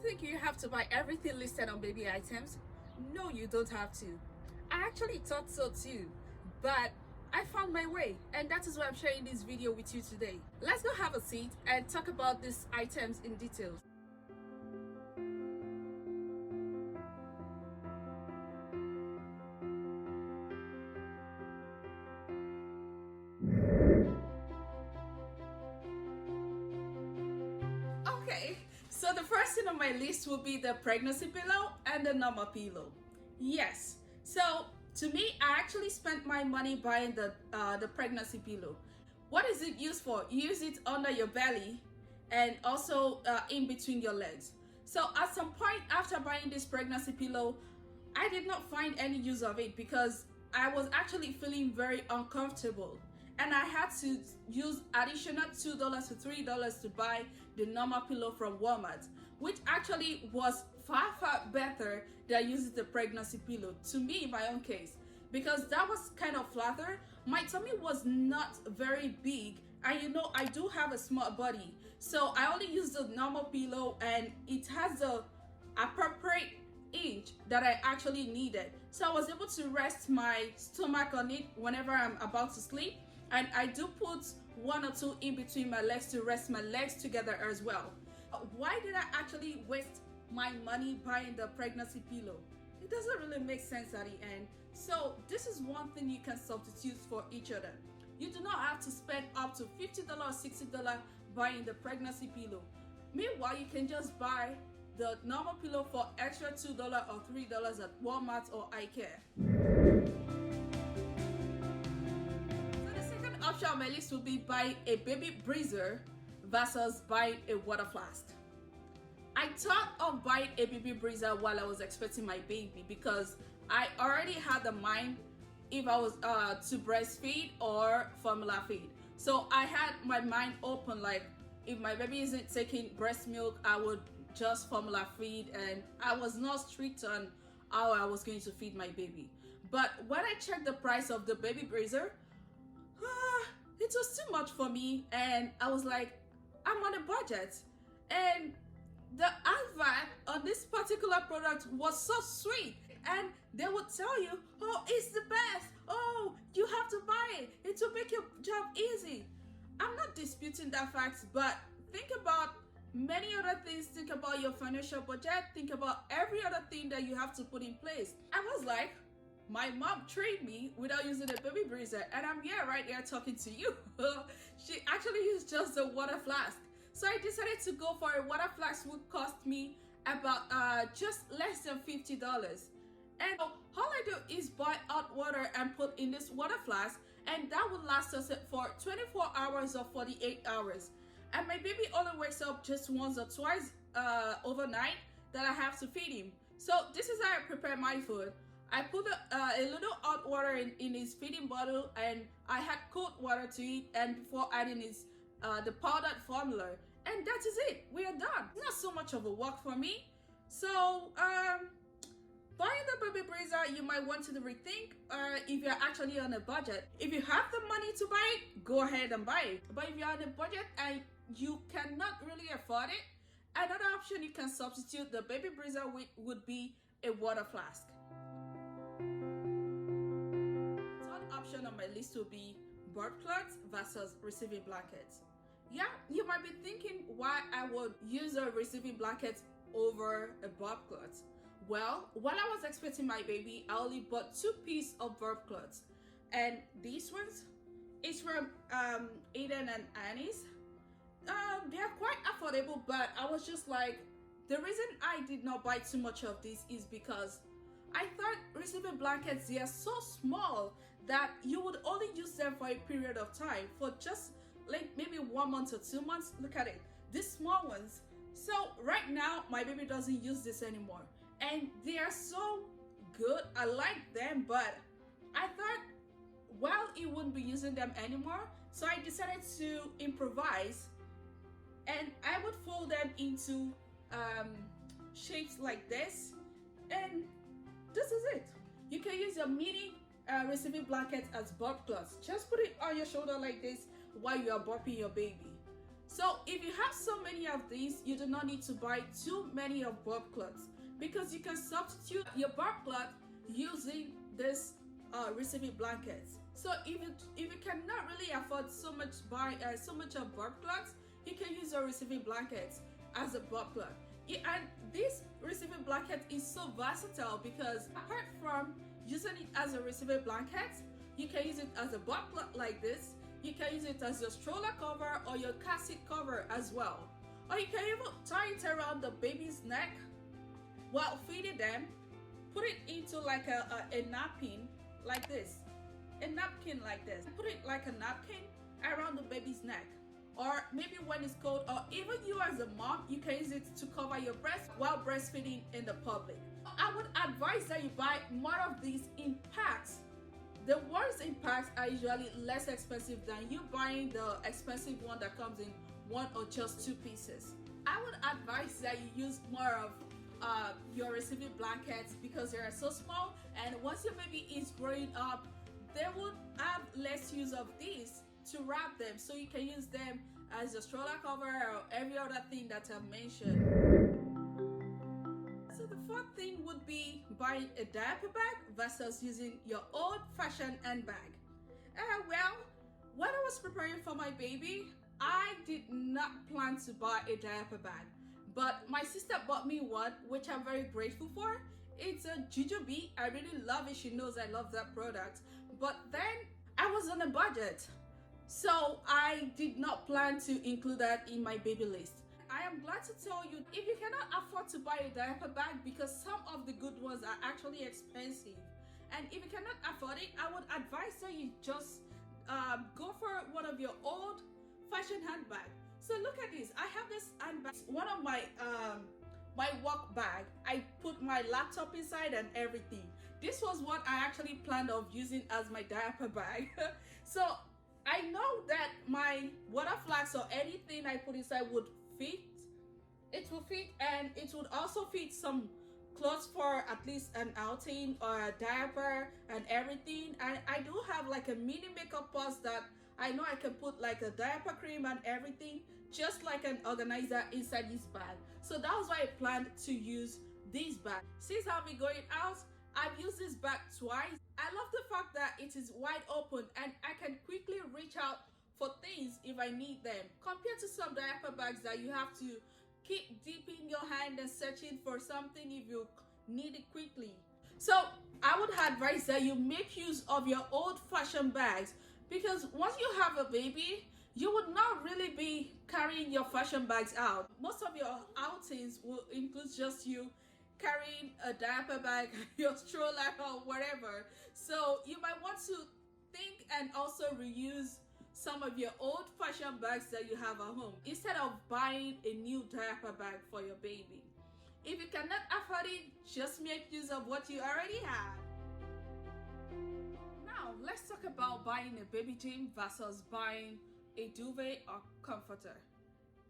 think you have to buy everything listed on baby items? No, you don't have to. I actually thought so too, but I found my way, and that is why I'm sharing this video with you today. Let's go have a seat and talk about these items in detail. Okay, so the first thing on my list will be the pregnancy pillow and the normal pillow. Yes, so to me, I actually spent my money buying the pregnancy pillow. What is it used for? You use it under your belly and also in between your legs. So at some point after buying this pregnancy pillow, I did not find any use of it because I was actually feeling very uncomfortable, and I had to use additional $2 to $3 to buy the normal pillow from Walmart, which actually was far better than using the pregnancy pillow to me in my own case, because that was kind of flatter. My tummy was not very big, and you know I do have a small body, so I only use the normal pillow and it has the appropriate inch that I actually needed. So I was able to rest my stomach on it whenever I'm about to sleep, and I do put one or two in between my legs to rest my legs together as well. Why did I actually waste my money buying the pregnancy pillow? It doesn't really make sense at the end. So this is one thing you can substitute for each other. You do not have to spend up to $50 or $60 buying the pregnancy pillow. Meanwhile, you can just buy the normal pillow for extra $2 or $3 at Walmart or IKEA. So the second option on my list would be buying a baby breezer versus buying a water flask. I thought of buying a baby breezer while I was expecting my baby because I already had the mind if I was to breastfeed or formula feed. So I had my mind open, like if my baby isn't taking breast milk, I would just formula feed, and I was not strict on how I was going to feed my baby. But when I checked the price of the baby breezer, it was too much for me, and I was like, I'm on a budget. And the advert on this particular product was so sweet, and they would tell you, oh, it's the best, oh, you have to buy it, it will make your job easy. I'm not disputing that fact, but think about many other things. Think about your financial budget, think about every other thing that you have to put in place. I was like, my mom trained me without using a baby breezer, and I'm here right here talking to you. She actually used just the water flask. So I decided to go for a water flask, would cost me about just less than $50. And all I do is buy hot water and put in this water flask, and that would last us for 24 hours or 48 hours. And my baby only wakes up just once or twice overnight that I have to feed him. So this is how I prepare my food. I put a little hot water in his feeding bottle, and I had cold water to eat, and before adding his the powdered formula, and that is it. We are done. It's not so much of a work for me. So buying the baby breezer, you might want to rethink if you're actually on a budget. If you have the money to buy it, go ahead and buy it. But if you're on a budget and you cannot really afford it, another option you can substitute the baby breezer with would be a water flask. Third option on my list would be birth cloths versus receiving blankets. Yeah, you might be thinking why I would use a receiving blanket over a birth cloth. Well, while I was expecting my baby, I only bought 2 pieces of birth cloths, and these ones is from Aiden and Annie's. They're quite affordable, but I was just like, the reason I did not buy too much of this is because I thought receiving blankets, they are so small that you would only use them for a period of time, for just like maybe 1 month or 2 months. Look at it, these small ones. So right now my baby doesn't use this anymore, and they are so good. I like them, but I thought, well, he wouldn't be using them anymore, so I decided to improvise, and I would fold them into shapes like this, and this is it. You can use your mini receiving blanket as birth cloths. Just put it on your shoulder like this while you are burping your baby. So if you have so many of these, you do not need to buy too many of burp cloths, because you can substitute your burp cloth using this receiving blankets. So if you cannot really afford so much of burp cloths, you can use your receiving blankets as a burp cloth. And this receiving blanket is so versatile, because apart from using it as a receiving blanket, you can use it as a burp cloth like this. You can use it as your stroller cover or your car seat cover as well. Or you can even tie it around the baby's neck while feeding them. Put it into like a napkin like this. A napkin like this. Put it like a napkin around the baby's neck. Or maybe when it's cold, or even you as a mom, you can use it to cover your breast while breastfeeding in the public. I would advise that you buy more of these in packs. The ones in packs are usually less expensive than you buying the expensive one that comes in one or just two pieces. I would advise that you use more of your receiving blankets, because they are so small, and once your baby is growing up, they would have less use of these to wrap them, so you can use them as a stroller cover or every other thing that I've mentioned. So the fourth thing would be buying a diaper bag versus using your old-fashioned handbag. Well, when I was preparing for my baby, I did not plan to buy a diaper bag, but my sister bought me one, which I'm very grateful for. It's a Jujubee. I really love it. She knows I love that product. But then I was on a budget, so I did not plan to include that in my baby list. I am glad to tell you, if you cannot afford to buy a diaper bag, because some of the good ones are actually expensive, and if you cannot afford it, I would advise that you just go for one of your old fashion handbag. So look at this. I have this handbag, one of my my work bag. I put my laptop inside and everything. This was what I actually planned of using as my diaper bag. So I know that my water flask or anything I put inside would fit. It will fit, and it would also fit some clothes for at least an outing or a diaper and everything. And I do have like a mini makeup purse that I know I can put like a diaper cream and everything, just like an organizer inside this bag. So that was why I planned to use this bag. Since I'll be going out, I've used this bag twice. I love the fact that it is wide open and I can quickly reach out for things if I need them, compared to some diaper bags that you have to keep dipping your hand and searching for something if you need it quickly. So I would advise that you make use of your old-fashioned bags, because once you have a baby, you would not really be carrying your fashion bags out. Most of your outings will include just you carrying a diaper bag, your stroller, or whatever. So you might want to think and also reuse some of your old-fashioned bags that you have at home, instead of buying a new diaper bag for your baby. If you cannot afford it, just make use of what you already have. Now, let's talk about buying a baby gym versus buying a duvet or comforter.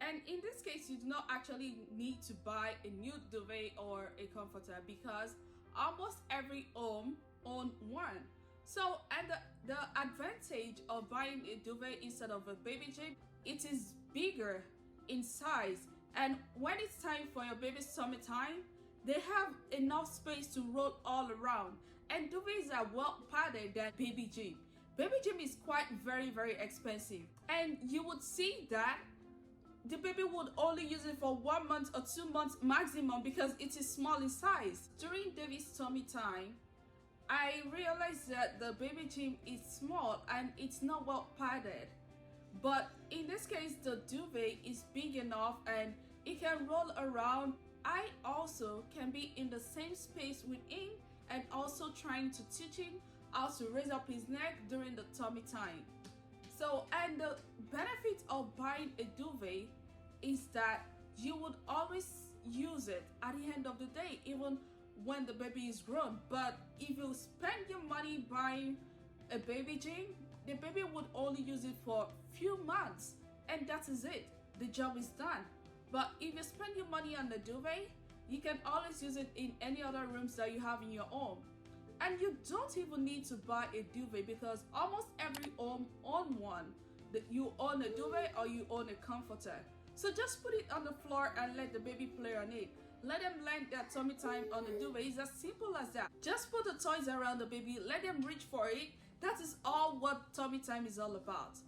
And in this case, you do not actually need to buy a new duvet or a comforter, because almost every home owns one. So, and the advantage of buying a duvet instead of a baby gym, it is bigger in size, and when it's time for your baby's tummy time, they have enough space to roll all around. And duvets are well padded than baby gym. Baby gym is quite very expensive, and you would see that the baby would only use it for 1 month or 2 months maximum, because it is small in size. During David's tummy time, I realized that the baby gym is small and it's not well padded. But in this case, the duvet is big enough and it can roll around. I also can be in the same space with him and also trying to teach him how to raise up his neck during the tummy time. So, and the benefit of buying a duvet is that you would always use it at the end of the day, even when the baby is grown. But if you spend your money buying a baby gym, the baby would only use it for a few months and that is it. The job is done. But if you spend your money on the duvet, you can always use it in any other rooms that you have in your home. And you don't even need to buy a duvet, because almost every home owns one. you own a duvet or you own a comforter. So just put it on the floor and let the baby play on it. Let them learn their tummy time on the duvet. It's as simple as that. Just put the toys around the baby, let them reach for it. That is all what tummy time is all about.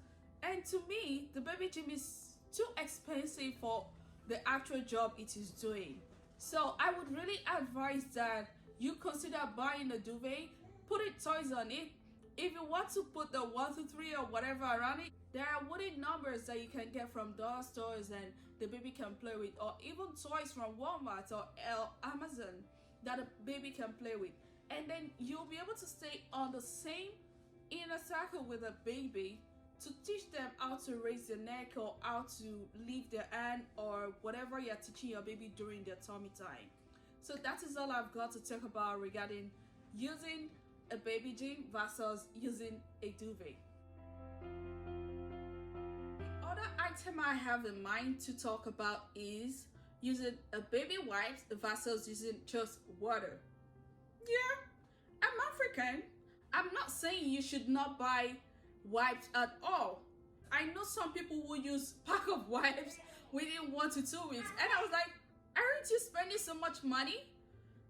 And to me, the baby gym is too expensive for the actual job it is doing. So I would really advise that you consider buying a duvet, putting toys on it. If you want to put the 1, 2, 3 or whatever around it, there are wooden numbers that you can get from dollar stores and the baby can play with, or even toys from Walmart or Amazon that the baby can play with. And then you'll be able to stay on the same inner circle with a baby to teach them how to raise their neck or how to lift their hand or whatever you're teaching your baby during their tummy time. So that is all I've got to talk about regarding using a baby gym versus using a duvet. The other item I have in mind to talk about is using a baby wipes versus using just water. Yeah, I'm African. I'm not saying you should not buy wipes at all. I know some people will use pack of wipes within 1 to 2 weeks, and I was like, aren't you spending so much money?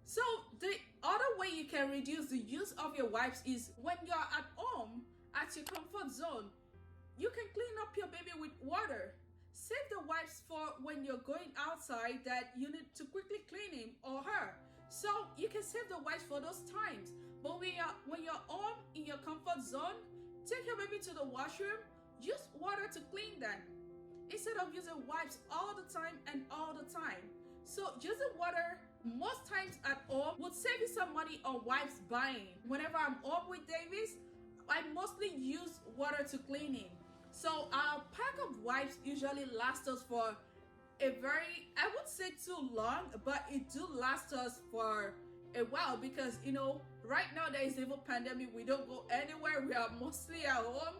So the other way you can reduce the use of your wipes is when you're at home at your comfort zone, you can clean up your baby with water. Save the wipes for when you're going outside that you need to quickly clean him or her. So you can save the wipes for those times. But when you're home in your comfort zone, take your baby to the washroom, use water to clean them instead of using wipes all the time and all the time. So using water most times at home would save you some money on wipes buying. Whenever I'm home with Davis, I mostly use water to clean him. So our pack of wipes usually lasts us for a very, I would say too long, but it do last us for a while because, you know, right now there is even pandemic. We don't go anywhere. We are mostly at home.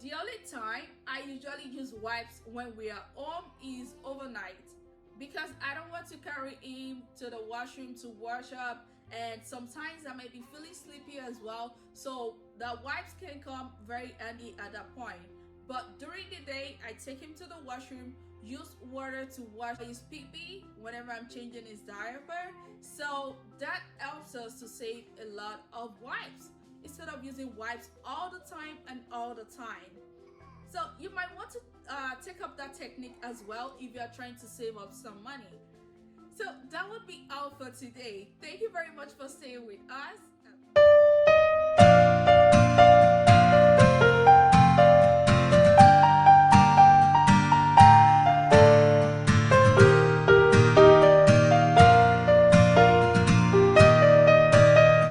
The only time I usually use wipes when we are home is overnight because I don't want to carry him to the washroom to wash up, and sometimes I may be feeling sleepy as well. So the wipes can come very handy at that point. But during the day, I take him to the washroom, use water to wash his pee-pee whenever I'm changing his diaper. So that helps us to save a lot of wipes instead of using wipes all the time and all the time. So you might want to take up that technique as well if you're trying to save up some money. So that would be all for today. Thank you very much for staying with us.